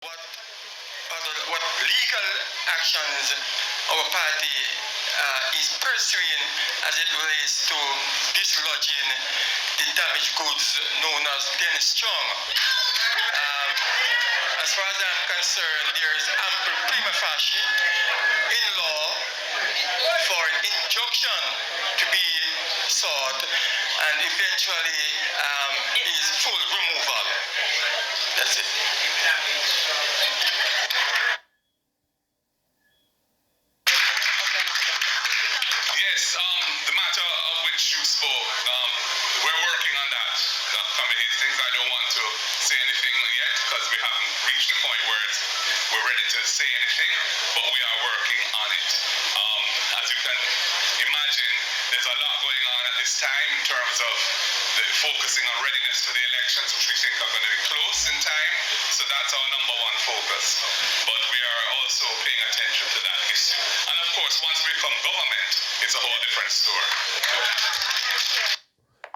what legal actions our party is pursuing as it relates to dislodging the damaged goods known as Dennis Strong. As far as I'm concerned, there is ample prima facie in law for an injunction to be sought and eventually is full removal. That's it. Yes, the matter of which you spoke, we're working on that. Committee things. I don't want to say anything yet because we haven't reached the point where we're ready to say anything, but we are working on it. As you can imagine, there's a lot going on at this time in terms of focusing on readiness for the elections, which we think are going to be close in time. So that's our number one focus. But we are also paying attention to that issue. And of course, once we become government, it's a whole different story.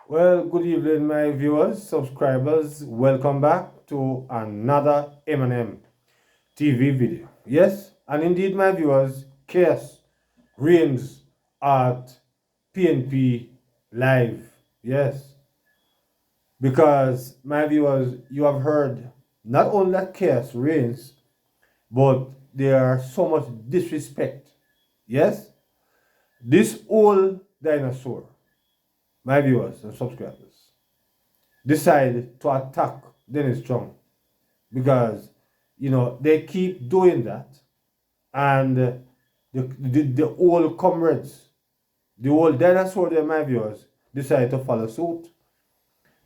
Well, good evening, my viewers, subscribers. Welcome back to another M&M TV video. Yes, and indeed, my viewers, chaos reigns at PNP Live. Yes, because, my viewers, you have heard not only that chaos reigns, but there are so much disrespect. Yes, this old dinosaur, my viewers and subscribers, decide to attack Dennis Strong because, they keep doing that, and the old comrades, the old dinosaur, there, my viewers, decide to follow suit.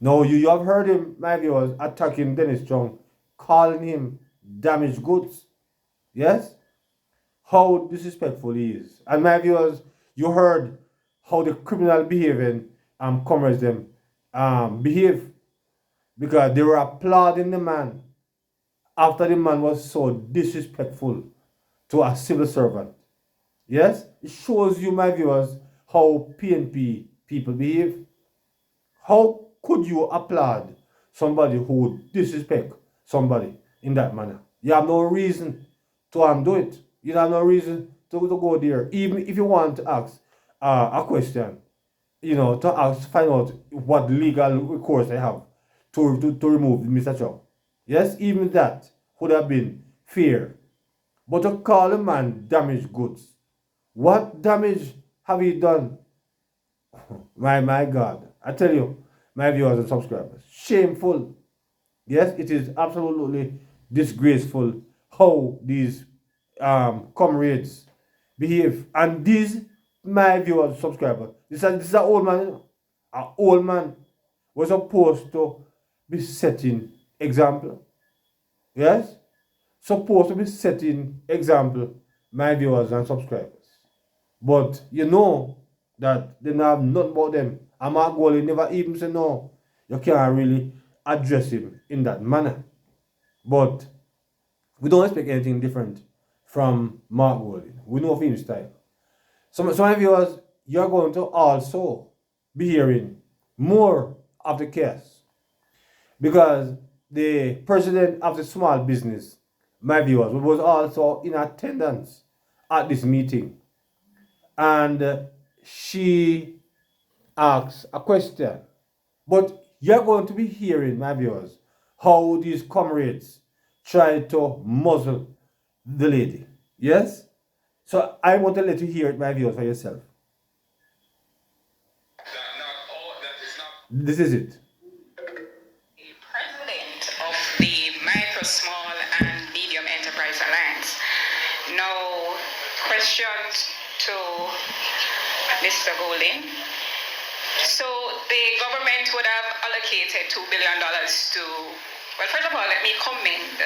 Now, you have heard him, my viewers, attacking Dennis Strong, calling him damaged goods. Yes? How disrespectful he is. And my viewers, you heard how the criminal behaving comrades them behave, because they were applauding the man after the man was so disrespectful to a civil servant. Yes? It shows you, my viewers, how PNP people behave. How could you applaud somebody who would disrespect somebody in that manner? You have no reason to do it. You have no reason to go there. Even if you want to ask a question, find out what legal recourse they have to remove Mr. Chong. Yes, even that would have been fair. But to call a man damaged goods, what damage have he done? My God, I tell you, my viewers and subscribers, shameful. Yes, it is absolutely disgraceful how these comrades behave. And these, my viewers and subscribers, this is an old man. An old man was supposed to be setting example. Yes? Supposed to be setting example, my viewers and subscribers. But you know that they have nothing about them. And Mark Goli never even say no. You can't really address him in that manner. But we don't expect anything different from Mark Goli. We know of his style. So my viewers, you're going to also be hearing more of the case, because the president of the small business, my viewers, was also in attendance at this meeting, and she asks a question. But you're going to be hearing, my viewers, how these comrades try to muzzle the lady. Yes? So I want to let you hear it, my viewers, for yourself. This is it. The president of the Micro, Small and Medium Enterprise Alliance. Now, questions to Mr. Golding. So the government would have allocated $2 billion to, well, first of all, let me commend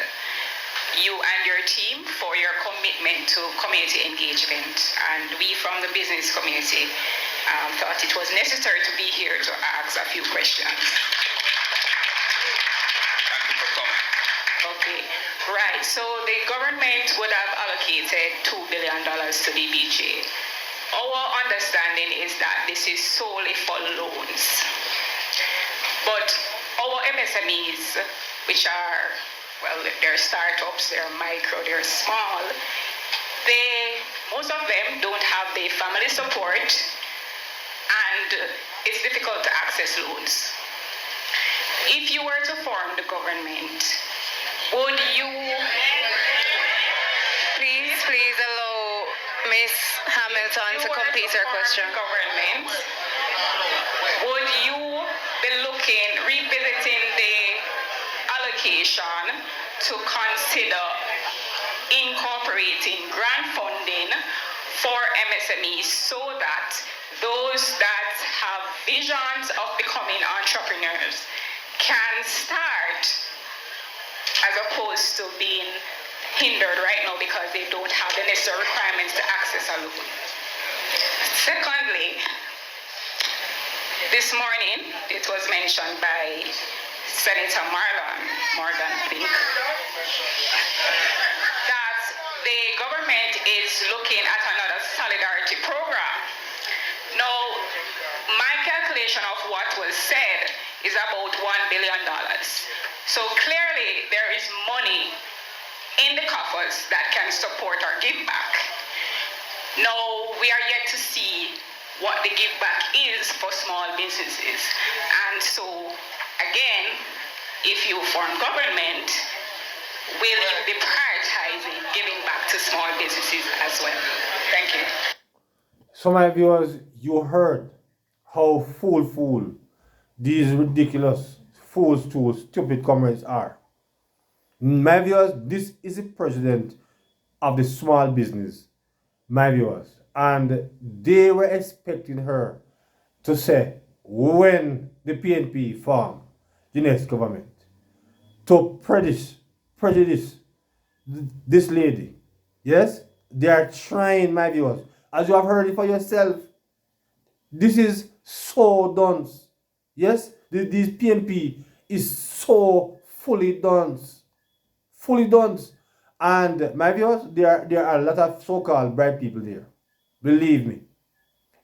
you and your team for your commitment to community engagement. And we from the business community thought it was necessary to be here to ask a few questions. Thank you for coming. Okay, right. So the government would have allocated $2 billion to DBJ. Our understanding is that this is solely for loans. But our MSMEs, which are well, they're startups, they're micro, they're small, most of them don't have the family support, and it's difficult to access loans. If you were to form the government, would you... Please allow Miss Hamilton to complete her question. Government, would you be revisiting the allocation to consider incorporating grant funding for MSMEs so that those that have visions of becoming entrepreneurs can start, as opposed to being hindered right now because they don't have the necessary requirements to access a loan? Secondly, this morning it was mentioned by Senator Morgan, I think, that the government is looking at another solidarity program. Now, my calculation of what was said is about $1 billion. So clearly there is money in the coffers that can support our give back. Now, we are yet to see what the give back is for small businesses. And so, again, if you form government, will you be prioritizing giving back to small businesses as well? Thank you. So my viewers, you heard how fool these ridiculous fools to stupid comments are. My viewers, this is the president of the small business, my viewers, and they were expecting her to say when the PNP formed the next government to prejudice this lady. Yes, they are trying, my viewers, as you have heard it for yourself. This is so done. Yes, this PNP is so fully done. And my viewers, there are a lot of so-called bright people there. Believe me.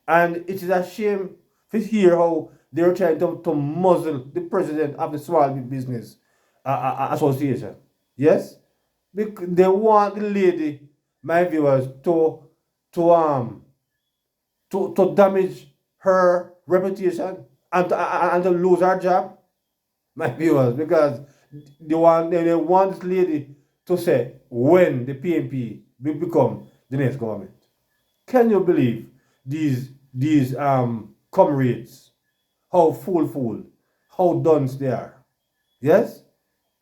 And it is a shame to hear how they're trying to muzzle the president of the Small Business Association. Yes? They want the lady, my viewers, to damage her reputation and to lose her job, my viewers, because they want this lady to say when the PNP will become the next government. Can you believe these comrades? How fool, how dunce they are. Yes?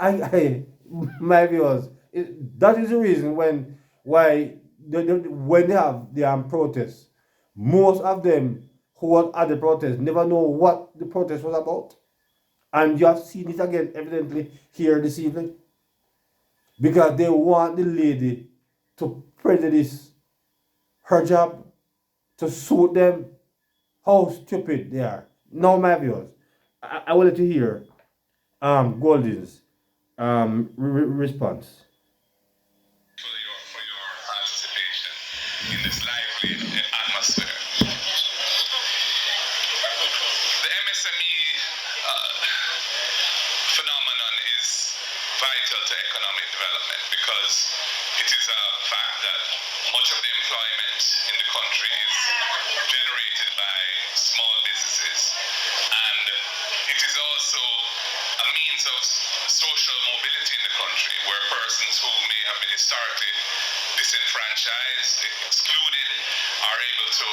My viewers, that is the reason why when they have the protests, most of them who were at the protest never know what the protest was about. And you have seen it again evidently here this evening. Because they want the lady to prejudice her job, to suit them. How stupid they are. Now, my viewers, I wanted to hear Golden's response. For your participation in this lively atmosphere. The MSME phenomenon is vital to economic development because it is a fact that much of the employment in the country is generated by small businesses, and it is also a means of social mobility in the country where persons who may have been historically disenfranchised, excluded, are able to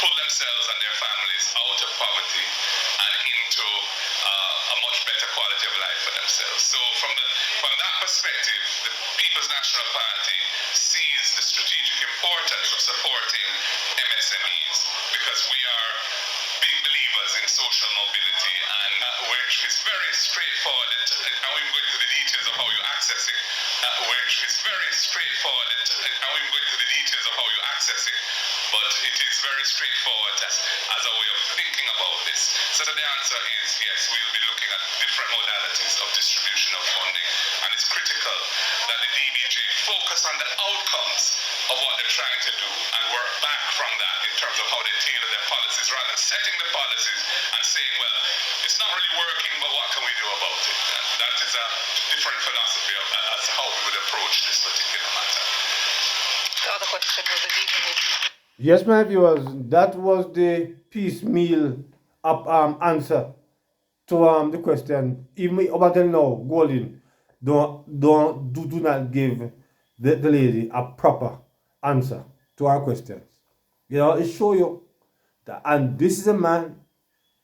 pull themselves and their families out of poverty and into a much better quality of life for themselves. So from that perspective, the People's National Party sees the strategic importance of supporting MSMEs because we are big believers in social mobility, and which is very straightforward. And we will go into the details of how you access it. Which is very straightforward. And we will go into the details of how you access it. But it is very straightforward as a way of thinking about this. So the answer is yes, we will be looking at different modalities of distribution of funding, and it's critical that the DBJ focus on the outcomes of what they're trying to do and work back from that in terms of how they tailor their policy policies rather than setting the policies and saying, well, it's not really working, but what can we do about it? And that is a different philosophy of as to how we would approach this particular matter. The other question was leaving with you. Yes, my viewers, that was the piecemeal answer to the question. Even up until now, Golden, do not give the lady a proper answer to our questions. You know, it show you that, and this is a man,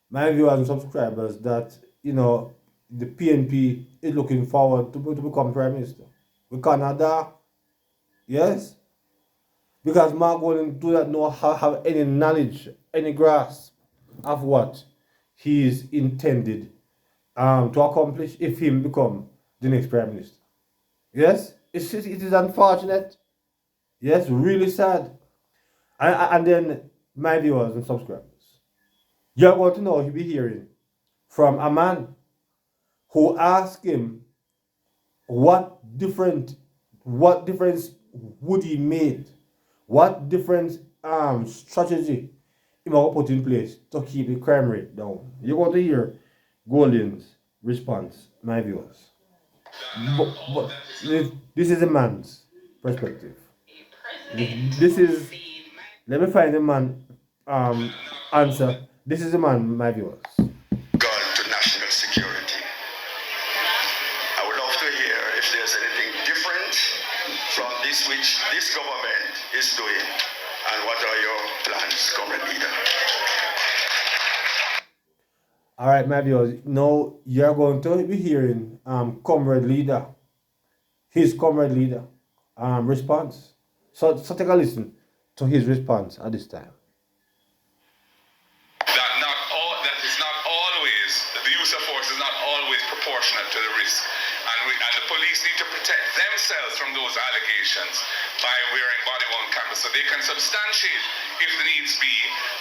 my viewers and subscribers, that you know the PNP is looking forward to become Prime Minister. We Canada, yes. Because Mark Golden do not know have any knowledge, any grasp of what he is intended to accomplish if he become the next Prime Minister. Yes, it is unfortunate. Yes, really sad. And then, my viewers and subscribers, you're going to know he'll be hearing from a man who asked him what difference would he make? What different strategy he might put in place to keep the crime rate down? You're going to hear Golden's response, my viewers. But this is a man's perspective. This is, let me find the man answer. This is the man, my viewers. Gone to national security. I would love to hear if there's anything different from this which this government is doing, and what are your plans, Comrade Leader? All right, my viewers. Now you're going to be hearing Comrade Leader, his Comrade Leader response. So take a listen to his response at this time. That is not always, the use of force is not always proportionate to the risk. And the police need to protect themselves from those allegations by wearing body-worn cameras, so they can substantiate, if the needs be,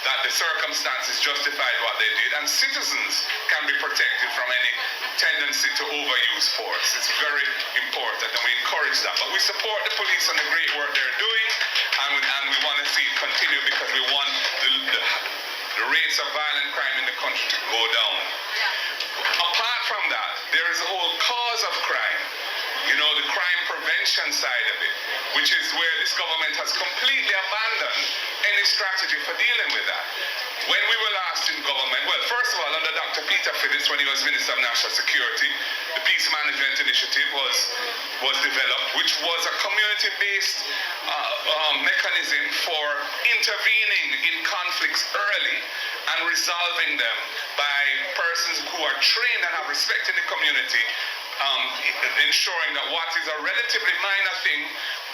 that the circumstances justified what they did, and citizens can be protected from any tendency to overuse force. It's very important, and we encourage that. But we support the police and the great work they're doing, and we want to see it continue, because we want the rates of violent crime in the country to go down. Apart from that, there is a whole cause of crime, you know, the crime prevention side of it, which is where this government has completely abandoned any strategy for dealing with that. When we were last in government, well, first of all, under Dr. Peter Phillips, when he was Minister of National Security, the Peace Management Initiative was developed, which was a community-based mechanism for intervening in conflicts early and resolving them by persons who are trained and have respect in the community, ensuring that what is a relatively minor thing,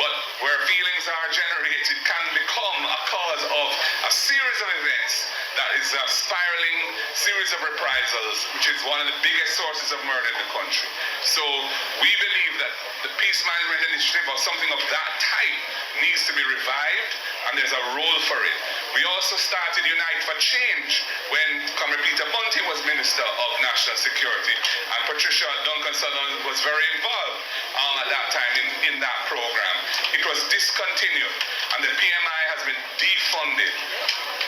but where feelings are generated, can become a cause of a series of events that is a spiraling series of reprisals, which is one of the biggest sources of murder in the country. So we believe that the Peace Management Initiative, or something of that type, needs to be revived, and there's a role for it. We also started Unite for Change when Comrade Peter Bunty was Minister of National Security, and Patricia Duncan-Sutherland was very involved at that time in that program. It was discontinued, and the PMI has been defunded.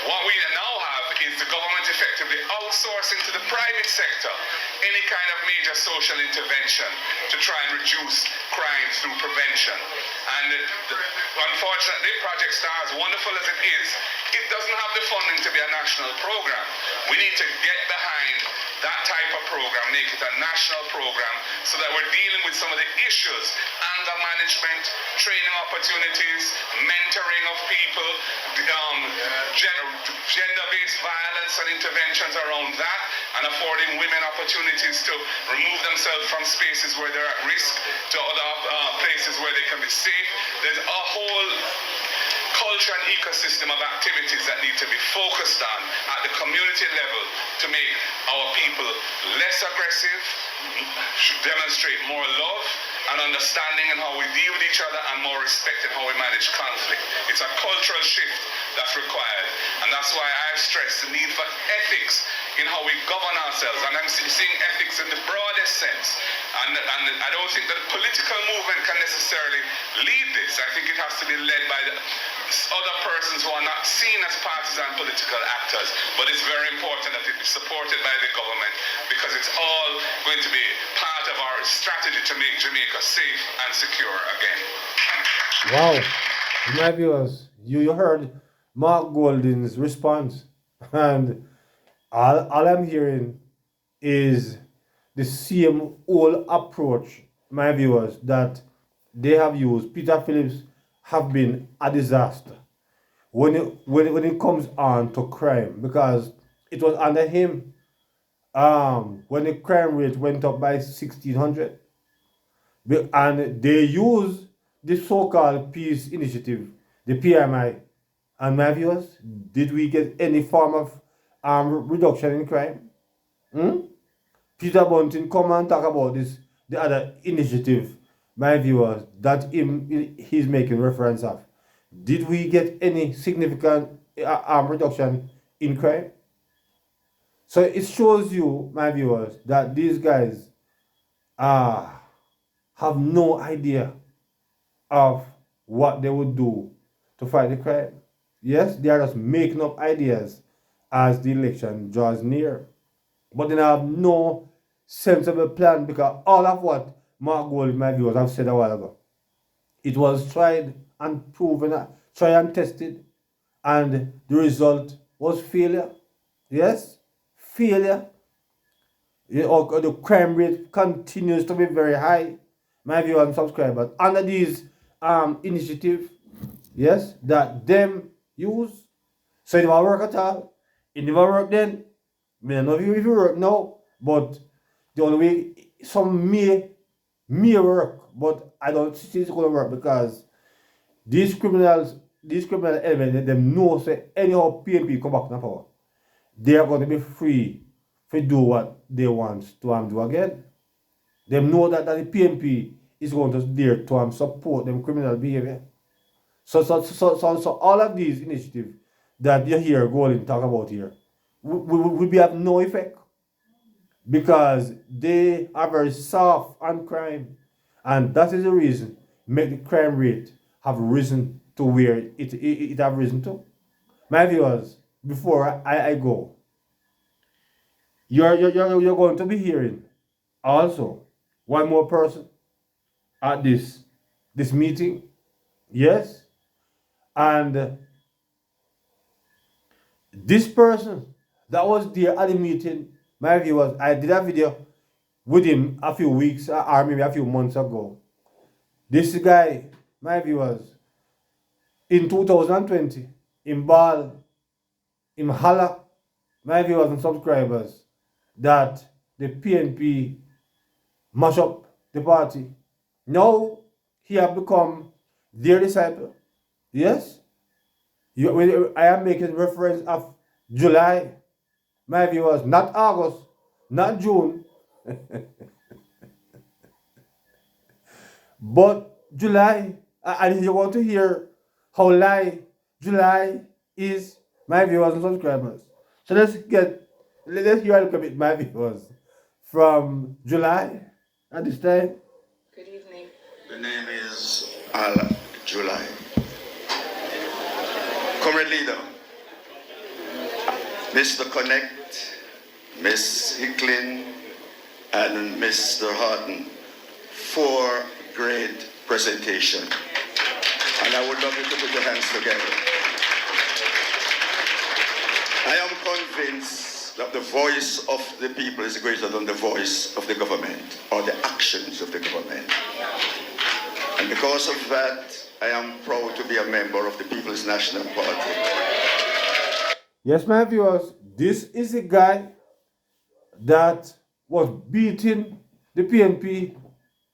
What we now have is the government effectively outsourcing to the private sector any kind of major social intervention to try and reduce crime through prevention. And unfortunately, Project STAR, as wonderful as it is, it doesn't have the funding to be a national program. We need to get behind that type of program, make it a national program, so that we're dealing with some of the issues: anger management, training opportunities, mentoring of people, gender-based violence and interventions around that, and affording women opportunities to remove themselves from spaces where they're at risk to other places where they can be safe. There's a whole culture and ecosystem of activities that need to be focused on at the community level to make our people less aggressive, should demonstrate more love and understanding in how we deal with each other, and more respect in how we manage conflict. It's a cultural shift that's required, and that's why I've stressed the need for ethics in how we govern ourselves, and I'm seeing ethics in the broadest sense. And I don't think that a political movement can necessarily lead this. I think it has to be led by the other persons who are not seen as partisan political actors, but it's very important that it be supported by the government because it's all going to be part of our strategy to make Jamaica safe and secure again. Wow. My viewers, you heard Mark Golding's response, and all I'm hearing is the same old approach, my viewers, that they have used. Peter Phillips have been a disaster when it comes on to crime, because it was under him when the crime rate went up by 1600, and they used the so-called peace initiative, the PMI. And my viewers, did we get any form of reduction in crime? Peter Bunting come and talk about this, the other initiative, my viewers, that he's making reference of. Did we get any significant reduction in crime? So it shows you, my viewers, that these guys have no idea of what they would do to fight the crime. Yes, they are just making up ideas as the election draws near. But they have no sensible plan, because all of what Mark Gold, my viewers, have said a while ago, it was tried and proven, tried and tested, and the result was failure. Yes, failure. The crime rate continues to be very high, my viewers and subscribers, under these initiatives, yes, that them use. So it never work at all. It never work then. I don't know if it work now, but the only way some may work, but I don't see it's gonna work, because these criminal elements, them know say anyhow PNP come back to power, they are going to be free to do what they want to do again. They know that the PNP is going to there to support them criminal behavior. So all of these initiatives that you hear Golden talk about here will be have no effect, because they are very soft on crime, and that is the reason make the crime rate have risen to where it have risen to. My viewers, before I go, you're going to be hearing also one more person at this meeting. Yes, and this person that was there at the meeting, my viewers, I did a video with him a few weeks or maybe a few months ago. This guy, my viewers, in 2020, in Ball, in Hala, my viewers and subscribers, that the PNP mash up the party. Now he have become their disciple. Yes? I am making reference of July, my viewers, not August, not June, but July. And you want to hear how July is, my viewers and subscribers. So let's hear a little bit, my viewers, from July at this time. Good evening. The name is Al July. Comrade Leader, Mr. Connect, Miss Hicklin, and Mr. Harton, for great presentation. And I would love you to put your hands together. I am convinced that the voice of the people is greater than the voice of the government or the actions of the government. And because of that, I am proud to be a member of the People's National Party. Yes, my viewers, this is a guy that was beating the PNP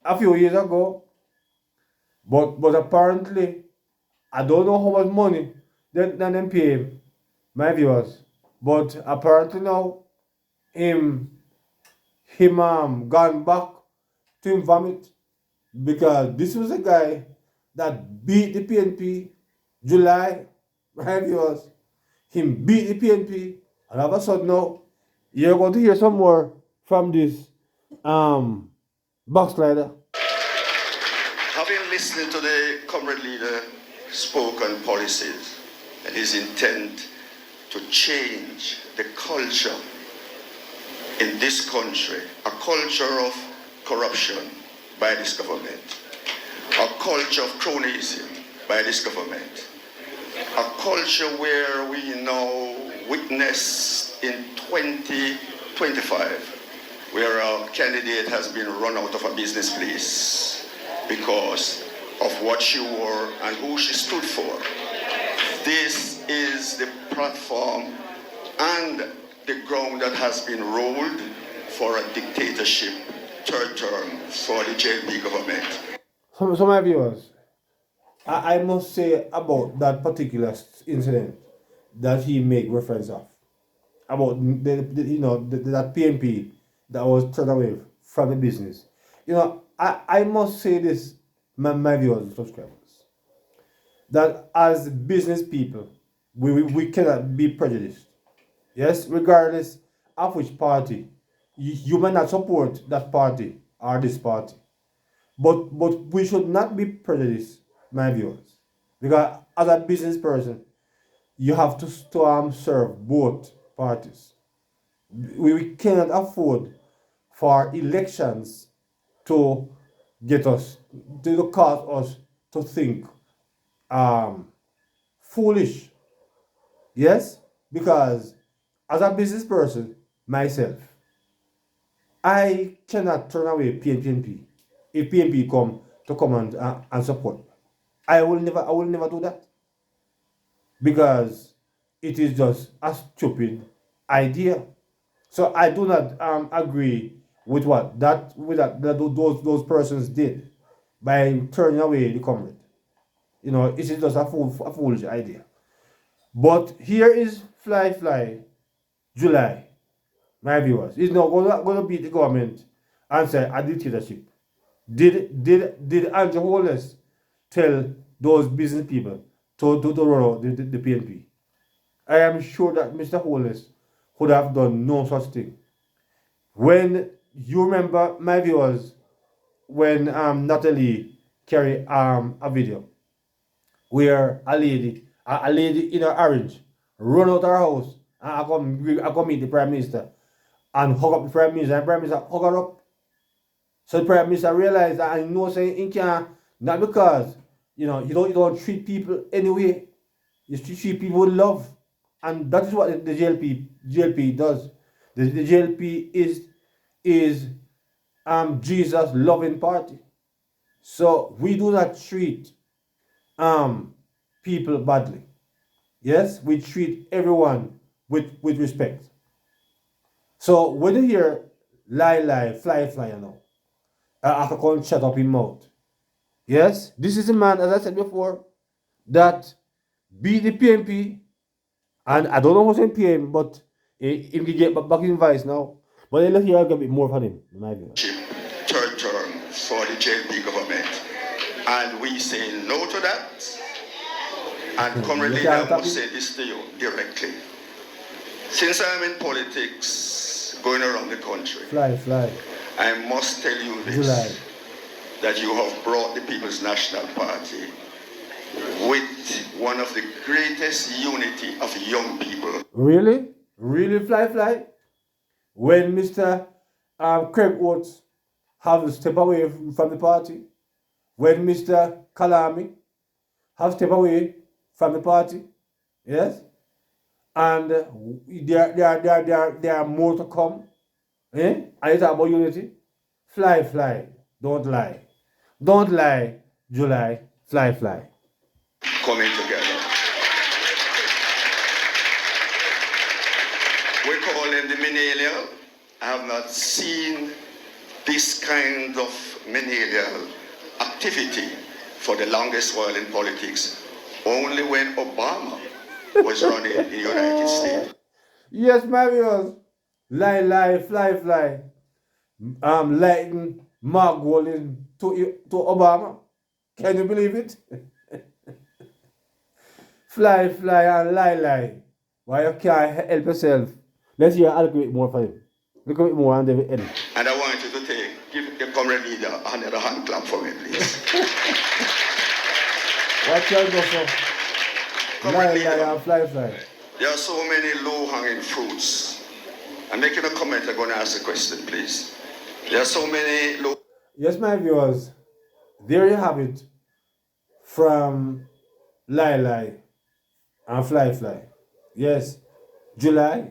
a few years ago, but apparently, I don't know how much money that them pay him, my viewers, but apparently now, him gone back to him vomit, because this was a guy that beat the PNP July, my viewers. Him beat the PNP, and all of a sudden now, you're going to hear some more from this backslider. Having listened to the Comrade Leader spoken policies and his intent to change the culture in this country, a culture of corruption by this government, a culture of cronyism by this government, a culture where we now witness in 2025 where a candidate has been run out of a business place because of what she wore and who she stood for. This is the platform and the ground that has been rolled for a dictatorship third term for the JLP government. Some of viewers, I must say about that particular incident that he made reference of, about that PNP that was turned away from the business. I must say this, my viewers and subscribers, that as business people, we cannot be prejudiced. Yes, regardless of which party. You may not support that party or this party. But we should not be prejudiced, my viewers. Because as a business person, you have to serve both parties. We cannot afford for elections to get us, to cause us to think foolish. Yes? Because as a business person, myself, I cannot turn away PNP if PNP come and support. I will never do that. Because it is just a stupid idea. So I do not agree with those persons did by turning away the comrade. It is just a foolish idea. But here is Fly July, my viewers. He's not going to beat the government and say a dictatorship. Did Andrew Holness tell those business people to run out the PNP? I am sure that Mr. Holness would have done no such thing. When you remember, my viewers, when Natalie carried a video where a lady in her orange run out her house and I come meet the Prime Minister and hug up the Prime Minister, and the Prime Minister hug her up. So the Prime Minister realized that, and saying he can't, not because you don't treat people anyway. You treat people with love. And that is what the JLP does. The JLP is Jesus loving party. So we do not treat people badly. Yes, we treat everyone with respect. So when you hear lie, fly, I can shut up his mouth. Yes, this is a man, as I said before, that beat the PNP, and I don't know who's in PM, but he can get back in vice now. But let's hear a bit more from him, in my view. Third term for the JLP government. And we say no to that. And Comrade Leader, I must say this to you directly. Since I'm in politics, going around the country, Fly. I must tell you this, July. that you have brought the People's National Party with one of the greatest unity of young people. Really? Really, Fly? When Mr. Craig Oates have to step away from the party, when Mr. Kalami have step away from the party, yes, and there are more to come, and it's about unity. Fly, don't lie, July, fly. Coming together. We call him the Menalial. I have not seen this kind of Menalial activity for the longest while in politics, only when Obama was running in the United States. Yes, my viewers. Lie, fly. Lighting Mark Golding to Obama. Can you believe it? Fly and lie. Why you can't help yourself? Let's hear a little bit more for him. A little bit more and then we end. And I want you to give the Comrade Leader another hand clap for me, please. What you go for? Come Lie, and lead lie, on. and fly, fly. There are so many low-hanging fruits. I'm making a comment. I'm going to ask a question, please. There are so many low. Yes, my viewers, there you have it from lie, lie, and fly, fly. Yes, July,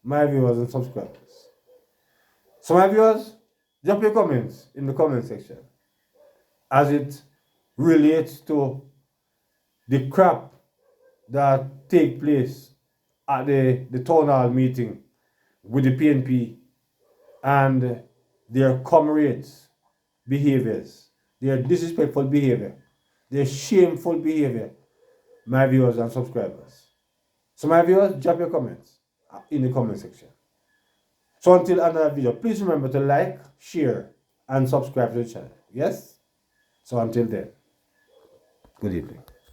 my viewers and subscribers. So, my viewers, drop your comments in the comment section as it relates to the crap that take place at the town hall meeting with the PNP and their comrades' behaviors, their disrespectful behavior, their shameful behavior, my viewers and subscribers. So my viewers, drop your comments in the comment section. So until another video, please remember to like, share, and subscribe to the channel. Yes? So until then, good evening.